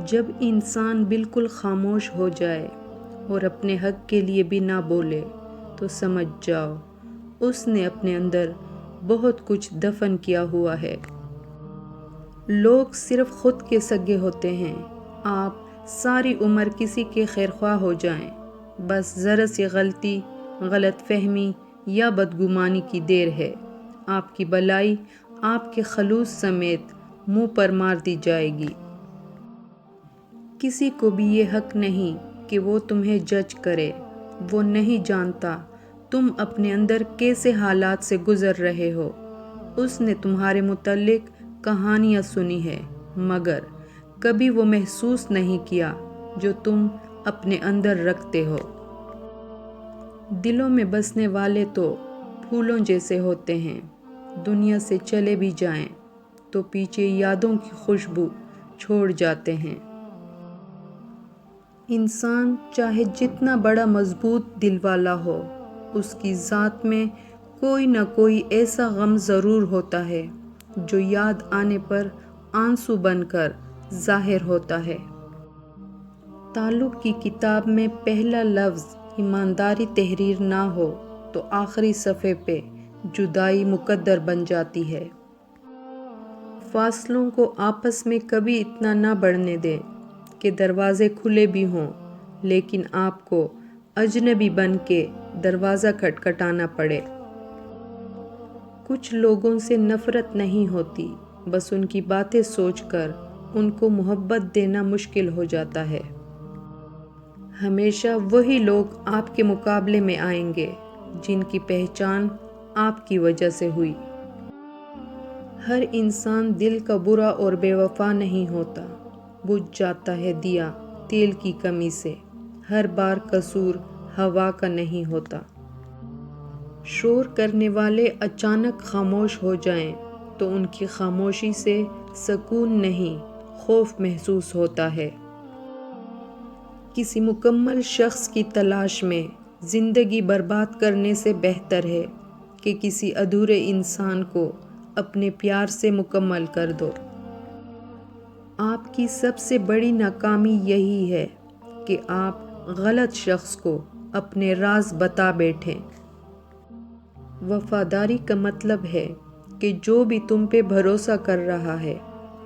جب انسان بالکل خاموش ہو جائے اور اپنے حق کے لیے بھی نہ بولے تو سمجھ جاؤ اس نے اپنے اندر بہت کچھ دفن کیا ہوا ہے۔ لوگ صرف خود کے سگے ہوتے ہیں۔ آپ ساری عمر کسی کے خیرخواہ ہو جائیں، بس ذرا سی غلطی، غلط فہمی یا بدگمانی کی دیر ہے، آپ کی بلائی آپ کے خلوص سمیت منہ پر مار دی جائے گی۔ کسی کو بھی یہ حق نہیں کہ وہ تمہیں جج کرے۔ وہ نہیں جانتا تم اپنے اندر کیسے حالات سے گزر رہے ہو۔ اس نے تمہارے متعلق کہانیاں سنی ہے، مگر کبھی وہ محسوس نہیں کیا جو تم اپنے اندر رکھتے ہو۔ دلوں میں بسنے والے تو پھولوں جیسے ہوتے ہیں، دنیا سے چلے بھی جائیں تو پیچھے یادوں کی خوشبو چھوڑ جاتے ہیں۔ انسان چاہے جتنا بڑا مضبوط دل والا ہو، اس کی ذات میں کوئی نہ کوئی ایسا غم ضرور ہوتا ہے جو یاد آنے پر آنسو بن کر ظاہر ہوتا ہے۔ تعلق کی کتاب میں پہلا لفظ ایمانداری تحریر نہ ہو تو آخری صفحے پہ جدائی مقدر بن جاتی ہے۔ فاصلوں کو آپس میں کبھی اتنا نہ بڑھنے دیں کہ دروازے کھلے بھی ہوں لیکن آپ کو اجنبی بن کے دروازہ کھٹکھٹانا پڑے۔ کچھ لوگوں سے نفرت نہیں ہوتی، بس ان کی باتیں سوچ کر ان کو محبت دینا مشکل ہو جاتا ہے۔ ہمیشہ وہی لوگ آپ کے مقابلے میں آئیں گے جن کی پہچان آپ کی وجہ سے ہوئی۔ ہر انسان دل کا برا اور بے وفا نہیں ہوتا، بجھ جاتا ہے دیا تیل کی کمی سے۔ ہر بار قصور ہوا کا نہیں ہوتا۔ شور کرنے والے اچانک خاموش ہو جائیں تو ان کی خاموشی سے سکون نہیں، خوف محسوس ہوتا ہے۔ کسی مکمل شخص کی تلاش میں زندگی برباد کرنے سے بہتر ہے کہ کسی ادھورے انسان کو اپنے پیار سے مکمل کر دو۔ آپ کی سب سے بڑی ناکامی یہی ہے کہ آپ غلط شخص کو اپنے راز بتا بیٹھیں۔ وفاداری کا مطلب ہے کہ جو بھی تم پہ بھروسہ کر رہا ہے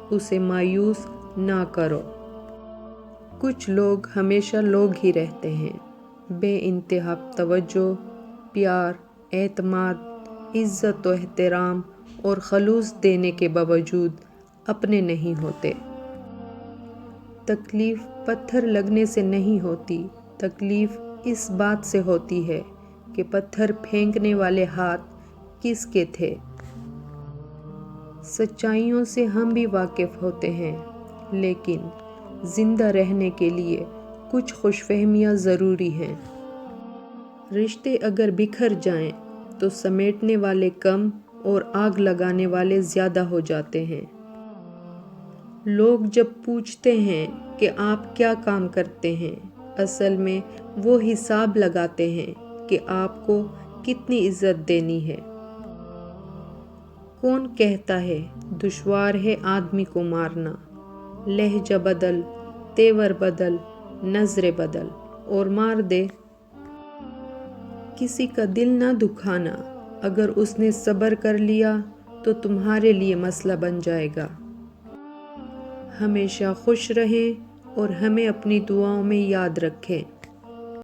اسے مایوس نہ کرو۔ کچھ لوگ ہمیشہ لوگ ہی رہتے ہیں، بے انتہا توجہ، پیار، اعتماد، عزت و احترام اور خلوص دینے کے باوجود اپنے نہیں ہوتے۔ تکلیف پتھر لگنے سے نہیں ہوتی، تکلیف اس بات سے ہوتی ہے کہ پتھر پھینکنے والے ہاتھ کس کے تھے۔ سچائیوں سے ہم بھی واقف ہوتے ہیں، لیکن زندہ رہنے کے لیے کچھ خوش فہمیاں ضروری ہیں۔ رشتے اگر بکھر جائیں تو سمیٹنے والے کم اور آگ لگانے والے زیادہ ہو جاتے ہیں۔ لوگ جب پوچھتے ہیں کہ آپ کیا کام کرتے ہیں، اصل میں وہ حساب لگاتے ہیں کہ آپ کو کتنی عزت دینی ہے۔ کون کہتا ہے دشوار ہے آدمی کو مارنا؟ لہجہ بدل، تیور بدل، نظریں بدل اور مار دے۔ کسی کا دل نہ دکھانا، اگر اس نے صبر کر لیا تو تمہارے لیے مسئلہ بن جائے گا۔ ہمیشہ خوش رہیں اور ہمیں اپنی دعاؤں میں یاد رکھیں۔